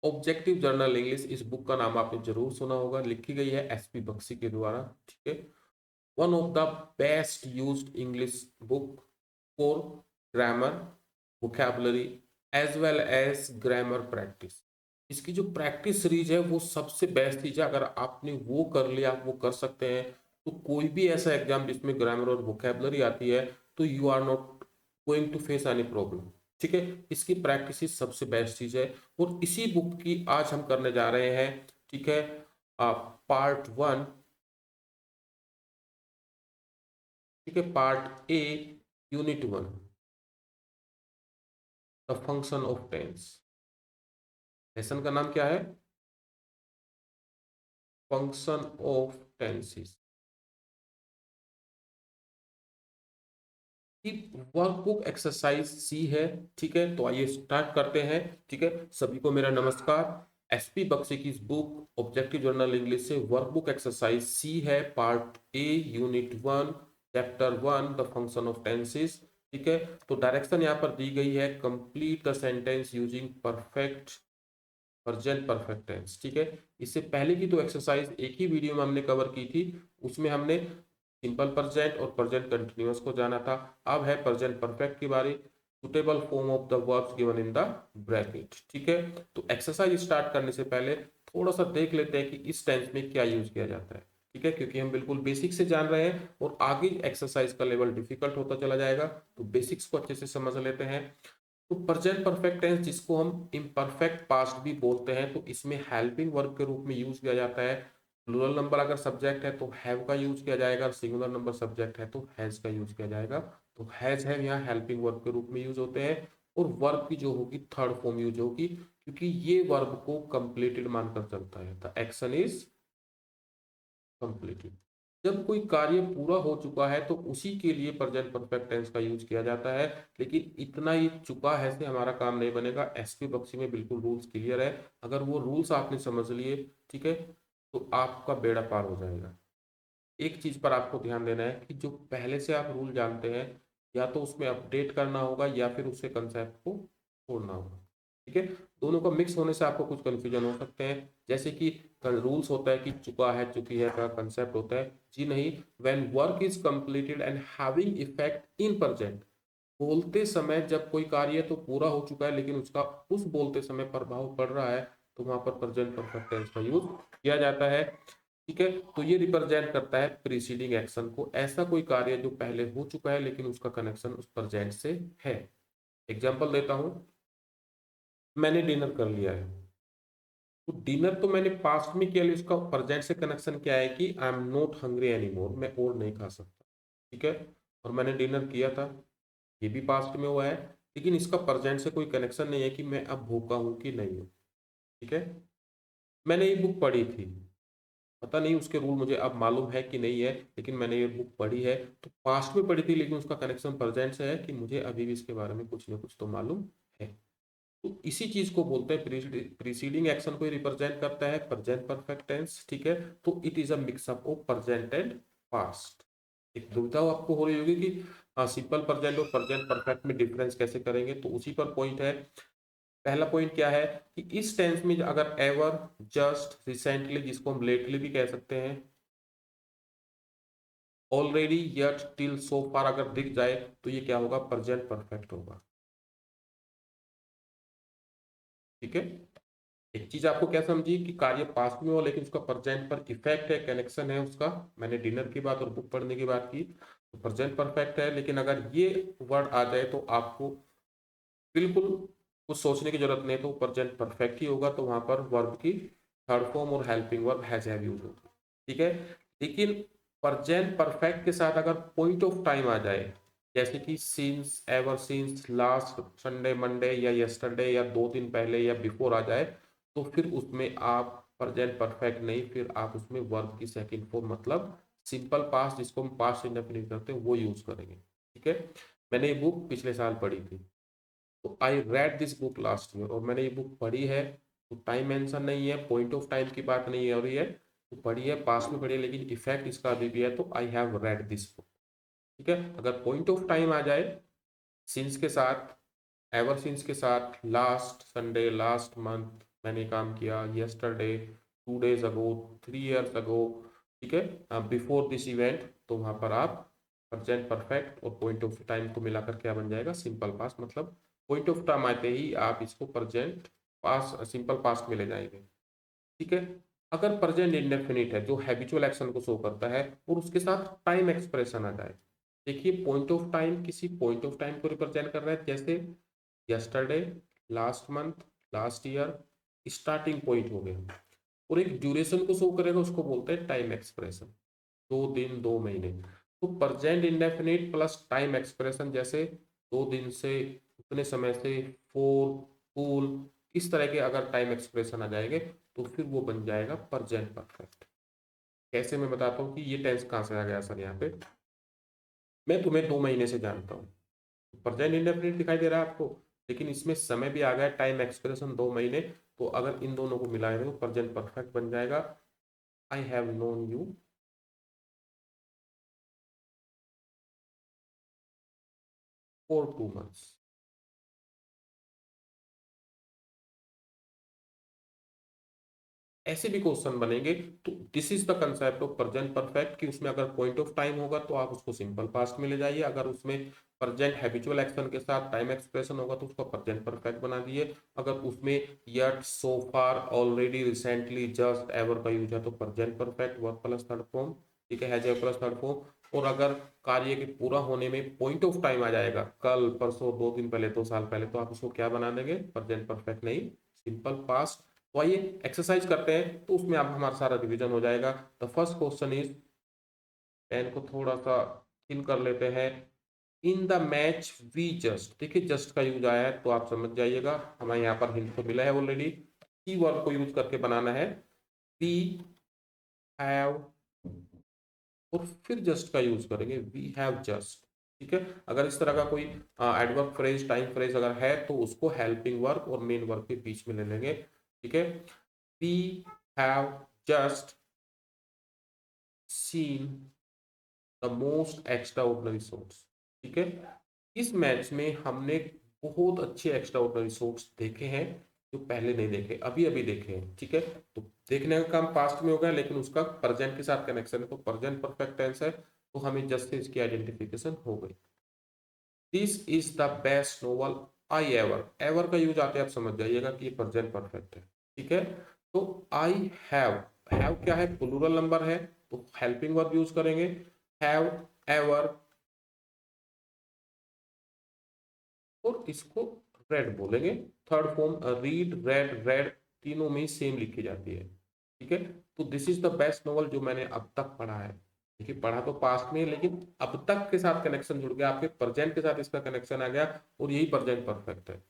Objective general English, इस book का नाम आपने जरूर सुना होगा, लिखी गई है एसपी बख्शी के द्वारा। ठीक है, one of the best used English book for grammar, vocabulary as well as grammar practice. इसकी जो प्रैक्टिस सीरीज है वो सबसे बेस्ट चीज है, अगर आपने वो कर लिया, आप वो कर सकते हैं, तो कोई भी ऐसा एग्जाम जिसमें ग्रामर और वोकैबुलरी आती है तो you are not going to face any problem. ठीक है, इसकी प्रैक्टिस सबसे बेस्ट चीज है, और इसी बुक की आज हम करने जा रहे हैं। ठीक है, पार्ट 1। ठीक है, part A, unit 1, the function of tense. Lesson का नाम क्या है? Function of tenses. Workbook exercise सी है। ठीक है, तो आइए स्टार्ट करते हैं। ठीक है, सभी को मेरा नमस्कार। एसपी बख्शी की इस बुक ऑब्जेक्टिव जर्नल इंग्लिश से वर्कबुक एक्सरसाइज सी है, part A, unit 1, chapter 1, the function of tenses. ठीक है, तो डायरेक्शन यहाँ पर दी गई है, complete the sentence using perfect present perfect tense. ठीक है, इससे पहले की तो एक्सरसाइज एक ही वीडियो में हमने कवर की थी, उसमें हमने सिंपल प्रेजेंट और प्रेजेंट कंटिन्यूअस को जाना था। अब है प्रेजेंट परफेक्ट की बारी, suitable form of the verbs given in the bracket. ठीक है, तो एक्सरसाइज स्टार्ट करने से पहले थोड़ा सा देख लेते हैं कि इस टेंस में क्या यूज किया जाता है। ठीक है, क्योंकि हम बिल्कुल बेसिक से जान रहे हैं और आगे एक्सरसाइज का लेवल डिफिकल्ट होता चला जाएगा, तो बेसिक्स को अच्छे से समझ लेते हैं। तो प्रेजेंट परफेक्ट टेंस, जिसको हम इम्परफेक्ट पास्ट भी बोलते हैं, तो इसमें हेल्पिंग वर्ब के रूप में यूज किया जाता है। प्लूरल नंबर अगर सब्जेक्ट है तो हैव का यूज किया जाएगा, सिंगुलर नंबर सब्जेक्ट है तो हैज का यूज किया जाएगा। तो हैज है यहाँ हेल्पिंग वर्ब के रूप में यूज होते हैं, और वर्ब की जो होगी थर्ड फॉर्म यूज होगी, क्योंकि ये वर्ब को कंप्लीटेड मानकर चलता है। The action is completed. जब कोई कार्य पूरा हो चुका है तो उसी के लिए प्रेजेंट परफेक्ट टेंस का यूज किया जाता है, लेकिन इतना ही चुका है से हमारा काम नहीं बनेगा। एसपी बख्शी में बिल्कुल रूल्स क्लियर है, अगर वो रूल्स आपने समझ लिए, ठीक है, तो आपका बेड़ा पार हो जाएगा। एक चीज पर आपको ध्यान देना है कि जो पहले से आप रूल जानते हैं, या तो उसमें अपडेट करना होगा या फिर उससे कंसेप्ट को छोड़ना होगा। ठीक है, दोनों का मिक्स होने से आपको कुछ कंफ्यूजन हो सकते हैं, जैसे कि रूल्स होता है कि चुका है, चुकी है का कंसेप्ट होता है, जी नहीं। When work is completed and having effect in present, बोलते समय जब कोई कार्य तो पूरा हो चुका है लेकिन उसका उस बोलते समय प्रभाव पड़ रहा है, तो वहां पर प्रेजेंट परफेक्ट टेंस का यूज किया जाता है। ठीक है, तो ये रिप्रेजेंट करता है प्रीसीडिंग एक्शन को, ऐसा कोई कार्य जो पहले हो चुका है लेकिन उसका कनेक्शन उस प्रेजेंट से है। एग्जांपल देता हूं, मैंने डिनर कर लिया है, तो डिनर तो मैंने पास्ट में किया, उसका प्रेजेंट से कनेक्शन क्या है कि I am not hungry any more, मैं और नहीं खा सकता। ठीक है, और मैंने डिनर किया था, ये भी पास्ट में हुआ है, लेकिन इसका प्रेजेंट से कोई कनेक्शन नहीं है कि मैं अब भूखा हूं कि नहीं हूं। ठीक है, मैंने ये बुक पढ़ी थी, पता नहीं उसके रूल मुझे अब मालूम है कि नहीं है, लेकिन मैंने ये बुक पढ़ी है, तो पास्ट में पढ़ी थी लेकिन उसका कनेक्शन प्रेजेंट से है कि मुझे अभी भी इसके बारे में कुछ ना कुछ तो मालूम है। तो इसी चीज को बोलते हैं, प्रीसीडिंग एक्शन को रिप्रेजेंट करता है प्रेजेंट परफेक्ट टेंस। ठीक है, तो it is a mixup of present and past. एक दुविधा आपको हो रही होगी कि सिंपल प्रेजेंट और प्रेजेंट परफेक्ट में डिफरेंस कैसे करेंगे, तो उसी पर पॉइंट है। पहला पॉइंट क्या है कि इस टेंस में अगर एवर, जस्ट, रिसेंटली, जिसको हम लेटली भी कह सकते हैं, ऑलरेडी, यट, टिल, सो फार अगर दिख जाए तो ये क्या होगा? प्रेजेंट परफेक्ट होगा। ठीक है, एक चीज आपको क्या समझी कि कार्य पास्ट में हो लेकिन उसका प्रेजेंट पर इफेक्ट है, कनेक्शन है उसका। मैंने डिनर की बात और बुक पढ़ने की बात की, तो प्रेजेंट परफेक्ट है, लेकिन अगर ये वर्ड आ जाए तो आपको बिल्कुल कुछ सोचने की जरूरत नहीं है, तो प्रेजेंट परफेक्ट ही होगा, तो वहां पर वर्ब की थर्ड फॉर्म और helping verb has have use होगी। ठीक है, लेकिन प्रेजेंट परफेक्ट के साथ अगर पॉइंट ऑफ टाइम आ जाए, जैसे कि since, ever since, last Sunday, Monday, या यस्टरडे, या 2 दिन पहले, या बिफोर आ जाए, तो फिर उसमें आप प्रेजेंट परफेक्ट नहीं, फिर आप उसमें वर्ब की सेकंड फॉर्म, मतलब सिंपल पास्ट, जिसको हम पास्ट इंडेफिनिट करते हैं, वो यूज करेंगे। ठीक है, मैंने ये बुक पिछले साल पढ़ी थी, तो I read this book last year, और मैंने ये बुक पढ़ी है, तो टाइम मेंशन नहीं है, पॉइंट ऑफ टाइम की बात नहीं हो रही है, तो पढ़ी है, पास्ट में पढ़ी है, लेकिन इफेक्ट इसका अभी भी है, तो I have read this book. ठीक है, अगर पॉइंट ऑफ टाइम आ जाए सिंस के साथ, एवर सिंस के साथ, लास्ट संडे, लास्ट मंथ, मैंने काम किया यस्टरडे, 2 days अगो, 3 years अगो, ठीक है, बिफोर दिस इवेंट, तो वहां पर आप प्रेजेंट परफेक्ट और पॉइंट ऑफ टाइम को मिलाकर क्या बन जाएगा, सिंपल पास्ट। मतलब पॉइंट ऑफ टाइम आते ही आप इसको प्रेजेंट पास्ट, सिंपल पास्ट में ले जाएंगे, ठीक है। अगर प्रेजेंट इंडेफिनिट है जो हैबिचुअल एक्शन को शो करता है और उसके साथ टाइम एक्सप्रेशन आ जाए, देखिए पॉइंट ऑफ टाइम किसी पॉइंट ऑफ टाइम को रिप्रेजेंट कर रहा है, जैसे yesterday, last month, last year, starting point हो गया, और एक ड्यूरेशन को शो करेगा, उसको बोलते हैं टाइम एक्सप्रेशन, 2 दिन 2 महीने। तो present indefinite plus time expression, जैसे 2 दिन से, उतने समय से, फोर, कूल, इस तरह के अगर टाइम एक्सप्रेशन आ जाएंगे तो फिर वो बन जाएगा प्रेजेंट परफेक्ट। कैसे, मैं बताता हूँ कि ये टेंस कहाँ से आ गया सर। यहाँ पे मैं तुम्हें 2 महीने से जानता हूँ, प्रेजेंट इंडेफिनिट दिखाई दे रहा है आपको, लेकिन इसमें समय भी आ गया, टाइम एक्सप्रेशन 2 महीने, तो अगर इन दोनों को मिलाएंगे तो प्रेजेंट परफेक्ट बन जाएगा, I have known you for 2 months। ऐसे भी क्वेश्चन बनेंगे, तो this is the concept of present perfect, कि उसमें अगर पॉइंट ऑफ टाइम होगा तो आप उसको सिंपल पास्ट में ले जाइए, अगर उसमें प्रेजेंट हैबिचुअल एक्शन के साथ टाइम एक्सप्रेशन होगा तो उसको प्रेजेंट परफेक्ट बना दिए, अगर उसमें यट, सो फार, ऑलरेडी, रिसेंटली, जस्ट, एवर का यूज है तो present perfect verb plus third form, ठीक है, has a plus third form. और अगर कार्य के पूरा होने में पॉइंट ऑफ टाइम आ जाएगा, कल, परसों, 2 दिन पहले, 2 साल पहले, तो आप उसको क्या बना देंगे, प्रेजेंट परफेक्ट नहीं, सिंपल पास्ट। तो आइए एक्सरसाइज करते हैं, तो उसमें आप हमारा सारा रिवीजन हो जाएगा। The first question is, pen को थोड़ा सा फिल कर लेते हैं। In the match we just, देखिए जस्ट का यूज आया है तो आप समझ जाइएगा, हमें यहाँ पर हिंट तो मिला है ऑलरेडी, की वर्ब को यूज करके बनाना है, वी हैव, और फिर जस्ट का यूज करेंगे, वी हैव जस्ट, ठीक है। अगर इस तरह का कोई एडवर्ब फ्रेज, टाइम फ्रेज अगर है तो उसको हेल्पिंग वर्ब और मेन वर्ब के बीच में ले लेंगे, ठीक है। We have just seen the most extraordinary shots, ठीक है। इस मैच में हमने बहुत अच्छे एक्स्ट्रा ऑर्डिनरी शॉट्स देखे हैं, जो पहले नहीं देखे, अभी अभी देखे हैं, ठीक है। तो देखने का काम पास्ट में हो गया, लेकिन उसका प्रेजेंट के साथ कनेक्शन है, तो प्रेजेंट परफेक्ट टेंस है, तो हमें जस्ट से इसकी आइडेंटिफिकेशन हो गई। This is the best novel I ever, ever का यूज आते हैं, आप समझ जाइएगा कि ये प्रेजेंट परफेक्ट है, ठीक है। तो आई हैव क्या है, प्लूरल नंबर है, तो हेल्पिंग वर्ब यूज करेंगे, हैव, एवर, और इसको रेड बोलेंगे, third form read, red, red, तीनों में सेम लिखी जाती है, ठीक है। तो this is the best novel जो मैंने अब तक पढ़ा है, देखिए पढ़ा तो पास्ट में है, लेकिन अब तक के साथ कनेक्शन जुड़ गया, आपके प्रेजेंट के साथ इसका कनेक्शन आ गया, और यही प्रेजेंट परफेक्ट है।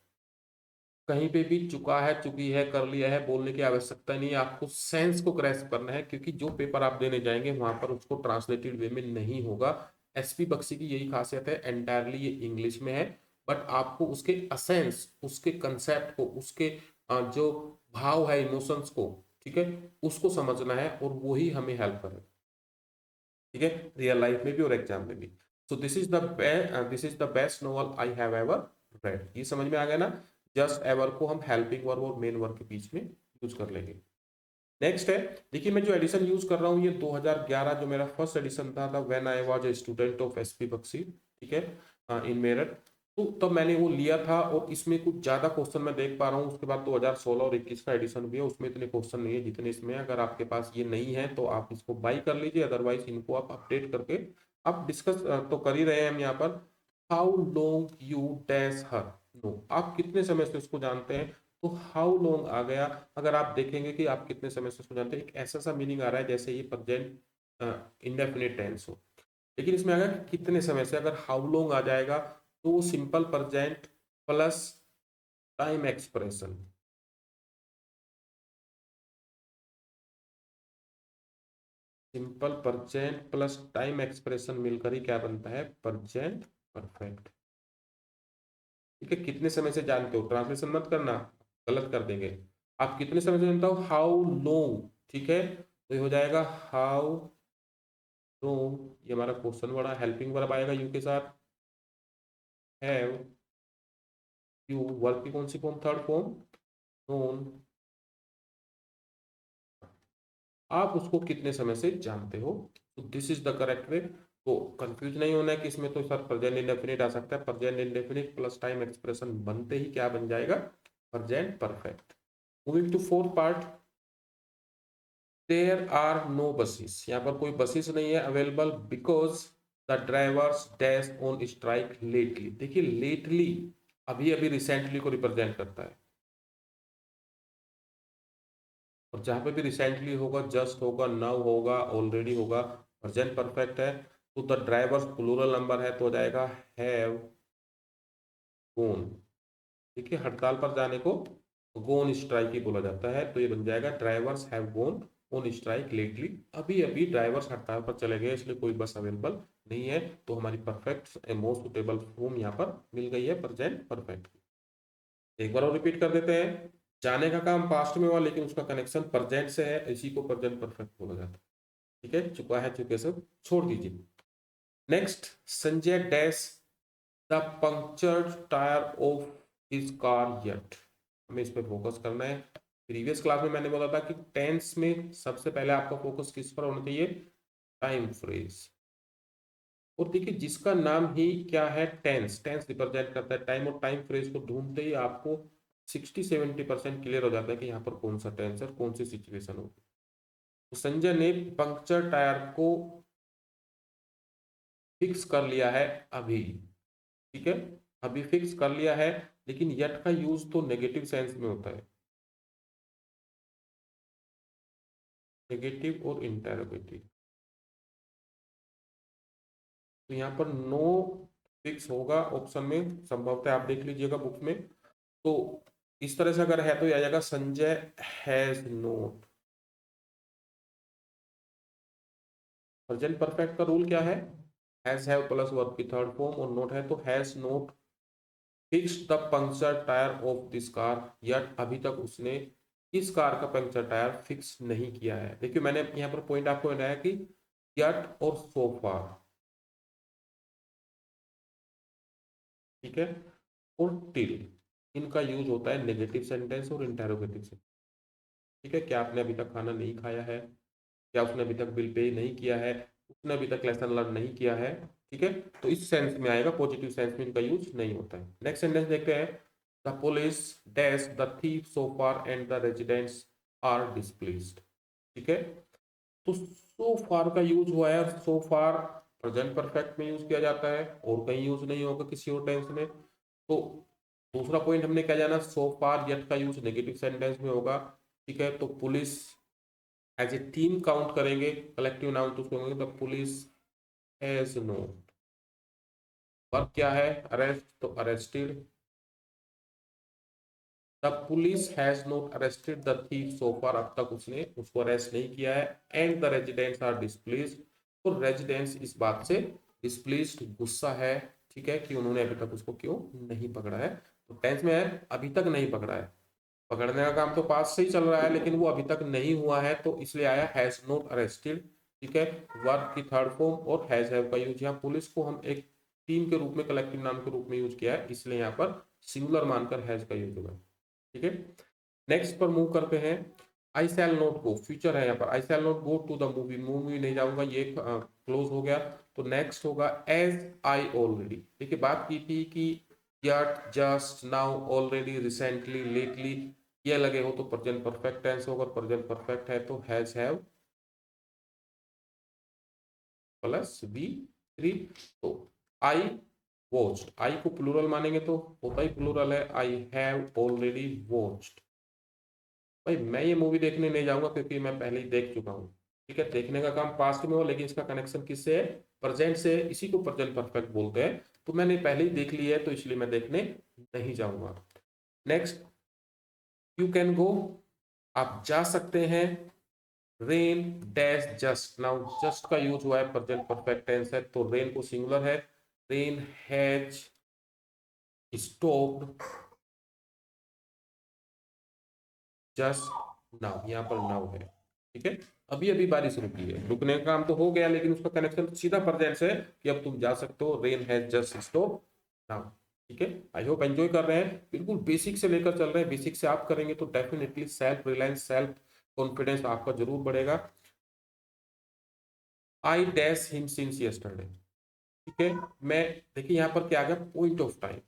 कहीं पे भी चुका है, चुकी है, कर लिया है बोलने की आवश्यकता नहीं है, आपको सेंस को ग्रैस्प करना है, क्योंकि जो पेपर आप देने जाएंगे वहां पर उसको ट्रांसलेटेड वे में नहीं होगा। एसपी बख्शी की यही खासियत है, एंटायरली ये इंग्लिश में है, बट आपको उसके असेंस, उसके कंसेप्ट को, उसके जो भाव है, इमोशंस को, ठीक है, उसको समझना है, और वो ही हमें हेल्प करेगा, ठीक है, रियल लाइफ में भी और एग्जाम में भी। So this is the best novel I have ever read, ये समझ में आ गया ना। जस्ट एवर को हम हेल्पिंग वर्ब और मेन वर्ब के बीच में यूज कर लेंगे। नेक्स्ट है, देखिए मैं जो एडिशन यूज कर रहा हूँ, ये 2011 जो मेरा फर्स्ट एडिशन था, when I was a student of SP Bakshi, ठीक है, इन मेरठ। तो तब मैंने वो लिया था, और इसमें कुछ ज्यादा क्वेश्चन मैं देख पा रहा हूँ। उसके बाद 2016 और 21 का एडिशन भी है, उसमें इतने क्वेश्चन नहीं है जितने इसमें है। अगर आपके पास ये नहीं है तो आप इसको बाई कर लीजिए, अदरवाइज इनको आप अपडेट करके आप डिस्कस तो कर ही रहे हैं हम यहाँ पर। How long you dash her know, आप कितने समय से उसको जानते हैं, तो हाउ लॉन्ग आ गया। अगर आप देखेंगे कि आप कितने समय से उसको जानते हैं, एक ऐसा सा मीनिंग आ रहा है जैसे ये प्रेजेंट इंडेफिनिट टेंस हो, लेकिन इसमें अगर कितने समय से, अगर हाउ लॉन्ग आ जाएगा तो वो simple present plus time expression, simple present plus time expression मिलकर ही क्या बनता है, प्रेजेंट परफेक्ट, ठीक है। कितने समय से जानते हो, ट्रांसलेशन मत करना, गलत कर देंगे। आप कितने समय से जानते हो, हाउ लॉन्ग, ठीक है, तो ये हो जाएगा हाउ लॉन्ग, ये हमारा क्वेश्चन बड़ा, हेल्पिंग वर्ब आएगा यू के साथ, हैव, यू, वर्ब की कौन सी फॉर्म, थर्ड फॉर्म, नोन, आप उसको कितने समय से जानते हो। तो this is the correct way. तो कंफ्यूज नहीं होना है कि इसमें तो सर प्रेजेंट इंडेफिनिट आ सकता है। Present indefinite plus time expression बनते ही क्या बन जाएगा, present perfect. Moving to fourth part, there are no buses, यहाँ पर कोई बसेस नहीं है available because the drivers dash on strike lately. देखिए लेटली अभी अभी रिसेंटली को रिप्रेजेंट करता है, और जहां पे भी रिसेंटली होगा, जस्ट होगा, नाउ होगा, ऑलरेडी होगा, प्रेजेंट परफेक्ट है। तो द ड्राइवर्स प्लूरल नंबर है तो हो जाएगा हैव गोन। देखिए हड़ताल पर जाने को गोन स्ट्राइक ही बोला जाता है, तो ये बन जाएगा drivers have gone on strike lately. अभी अभी ड्राइवर्स हड़ताल पर चले गए इसलिए कोई बस अवेलेबल नहीं है, तो हमारी परफेक्ट मोस्ट सुटेबल फॉर्म यहाँ पर मिल गई है प्रेजेंट परफेक्ट। एक बार और रिपीट कर देते हैं, जाने का काम पास्ट में हुआ लेकिन उसका कनेक्शन प्रेजेंट से है, इसी को प्रेजेंट परफेक्ट बोला जाता है। ठीक है, चुका है चुके सब छोड़ दीजिए। Next, Sanjay dash the punctured tyre of his car yet. हमें इस पे फोकस करना है। प्रीवियस क्लास में मैंने बोला था कि टेंस में सबसे पहले आपका फोकस किस पर होना चाहिए, टाइम फ्रेज। और देखिए जिसका नाम ही क्या है टेंस, टेंस रिप्रेजेंट करता है टाइम, और टाइम फ्रेज को ढूंढते ही आपको 60-70% क्लियर हो जाता है कि यहाँ पर कौन सा टेंस है, कौन सी सिचुएशन होगी। तो संजय ने पंक्चर टायर को फिक्स कर लिया है अभी। ठीक है, अभी फिक्स कर लिया है, लेकिन यट का यूज तो नेगेटिव सेंस में होता है, नेगेटिव और इंटेरोगेटिव। तो यहाँ पर नो फिक्स होगा ऑप्शन में, संभवतः आप देख लीजिएगा बुक में। तो इस तरह से अगर है तो ये आ जाएगा Sanjay has note. Present perfect का रूल क्या है, हैज हैव प्लस वर्ब की थर्ड फॉर्म और नोट है, तो has note fix the puncture tyre of this car, yet अभी तक उसने इस कार का पंक्चर टायर फिक्स नहीं किया है। देखिए मैंने यहाँ पर पॉइंट आपको बताया कि यट और सो फार, ठीक है, और टिल, इनका यूज होता है नेगेटिव सेंटेंस और इंटेरोगेटिव सेंटेंस। ठीक है, क्या आपने अभी तक खाना नहीं खाया है, क्या उसने अभी तक बिल पे नहीं किया है, उसने अभी तक लेसन लर्न नहीं किया है। ठीक है, तो इस सेंस में आएगा, पॉजिटिव सेंस में इनका यूज नहीं होता है। नेक्स्ट सेंटेंस देखते हैं, the police dash the thief so far and the residents are displaced. ठीक है, तो सो फार का यूज हुआ है, सो फार प्रेजेंट परफेक्ट में यूज किया जाता है और कहीं यूज नहीं होगा किसी और टेंस में। तो दूसरा पॉइंट हमने क्या जाना, सो फार यट का यूज नेगेटिव सेंटेंस में होगा। ठीक है, तो police as a team count करेंगे, कलेक्टिव नाउन तो उसको कहेंगे the police has not. Verb क्या है, अरेस्ट, तो arrested, the police has not arrested the thief so far, अब तक उसने उसको अरेस्ट नहीं किया है। And the residents are displaced, तो रेजिडेंट्स इस बात से डिस्प्लेस्ड, गुस्सा है, ठीक है, कि उन्होंने अभी तक उसको क्यों नहीं पकड़ा है। तो टेंस में है अभी तक नहीं पकड़ा है, पकड़ने का काम तो पास से ही चल रहा है लेकिन वो अभी तक नहीं हुआ है, तो इसलिए आया हैज नॉट अरेस्टेड। ठीक है, वर्ब की थर्ड फॉर्म और हैज हैव का यूज, यहाँ पुलिस को हम एक टीम के रूप में, कलेक्टिव नाम के रूप में यूज किया है, इसलिए यहाँ पर सिंगुलर मानकर हैज का यूज होगा। ठीक है, नेक्स्ट पर मूव करते हैं। आई शैल नॉट गो, फ्यूचर है यहाँ पर, I shall not go to the movie, movie नहीं जाऊंगा, ये क्लोज हो गया। तो नेक्स्ट होगा एज आई ऑलरेडी। देखिए बात की थी कि yet, just, now, already, recently, lately ये लगे हो तो प्रेजेंट परफेक्ट टेंस होगा, प्रेजेंट परफेक्ट है तो has have plus V three. तो आई वॉच्ड, आई को प्लूरल मानेंगे तो होता ही प्लूरल है, आई हैव ऑलरेडी वॉच्ड। भाई मैं ये मूवी देखने नहीं जाऊंगा क्योंकि मैं पहले ही देख चुका हूँ। ठीक है, देखने का काम पास्ट में हो लेकिन इसका कनेक्शन किससे है, प्रेजेंट से, इसी को प्रेजेंट परफेक्ट बोलते हैं। तो मैंने पहले ही देख लिया है तो इसलिए मैं देखने नहीं जाऊंगा। नेक्स्ट, यू कैन गो, आप जा सकते हैं। Rain dash just, now just का यूज हुआ है, प्रेजेंट परफेक्ट टेंस है तो रेन को सिंगुलर है, rain has stopped just now, यहाँ पर नाउ है। ठीक है, अभी अभी बारिश रुकी है, रुकने का काम तो हो गया लेकिन उसका कनेक्शन तो सीधा प्रेजेंट से है कि अब तुम जा सकते हो, rain has just stop now. ठीक है, आई होप एंजॉय कर रहे हैं, बिल्कुल बेसिक से लेकर चल रहे हैं, बेसिक से आप करेंगे तो definitely self reliance, self confidence आपका जरूर बढ़ेगा। I dash him since yesterday. ठीक है, मैं देखिए यहाँ पर क्या आ गया, पॉइंट ऑफ टाइम।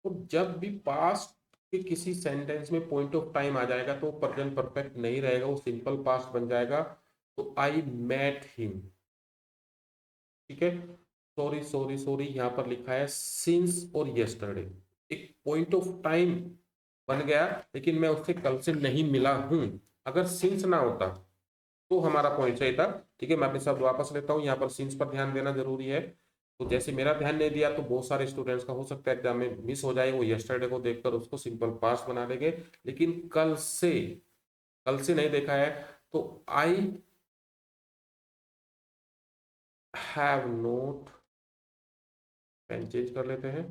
तो जब भी पास्ट के किसी सेंटेंस में पॉइंट ऑफ टाइम आ जाएगा तो प्रेजेंट परफेक्ट नहीं रहेगा, वो सिंपल पास्ट बन जाएगा। तो आई मेट हिम। ठीक है, सॉरी सॉरी सॉरी, यहाँ पर लिखा है सिंस और यस्टरडे। एक पॉइंट ऑफ टाइम बन गया, लेकिन मैं उससे कल से नहीं मिला हूं। अगर सिंस ना होता तो हमारा पॉइंट सही था। ठीक है, मैं अपने शब्द वापस लेता हूँ, यहाँ पर सिंस पर ध्यान देना जरूरी है। तो जैसे मेरा ध्यान नहीं दिया तो बहुत सारे स्टूडेंट्स का हो सकता है एग्जाम में मिस हो जाए, वो यस्टरडे को देखकर उसको सिंपल पास्ट बना देंगे। लेकिन कल से नहीं देखा है। तो I have not, pen change कर लेते हैं।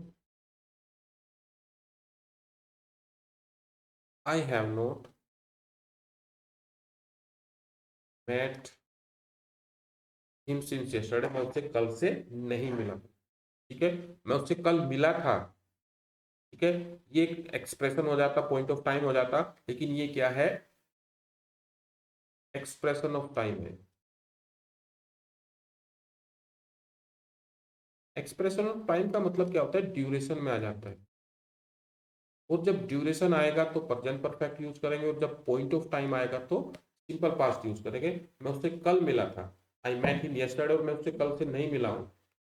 I have not met him since yesterday, मैं उससे कल से नहीं मिला। ठीक है, मैं उससे कल मिला था। ठीक है, ये एक एक्सप्रेशन हो जाता, पॉइंट ऑफ टाइम हो जाता, लेकिन ये क्या है, एक्सप्रेशन ऑफ टाइम है। एक्सप्रेशन ऑफ टाइम का मतलब क्या होता है, ड्यूरेशन में आ जाता है। और जब ड्यूरेशन आएगा तो प्रेजेंट परफेक्ट यूज करेंगे, और जब पॉइंट ऑफ टाइम आएगा तो सिंपल पास्ट यूज करेंगे। मैं उससे कल मिला था, आई मेट हिम यस्टरडे, और मैं उससे कल से नहीं मिला हूँ,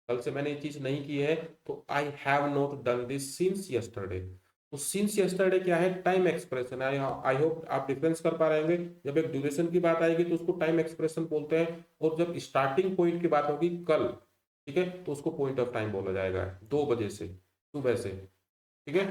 कल से मैंने ये चीज नहीं की है। तो I have not done this since yesterday. तो सिंस यस्टरडे क्या है, टाइम एक्सप्रेशन है। आई होप आप डिफरेंस कर पा रहे होंगे। जब एक ड्यूरेशन की बात आएगी तो उसको टाइम एक्सप्रेशन बोलते हैं, और जब स्टार्टिंग पॉइंट की बात होगी कल, ठीक है, तो उसको पॉइंट ऑफ टाइम बोला जाएगा, 2 बजे से, सुबह से। ठीक है,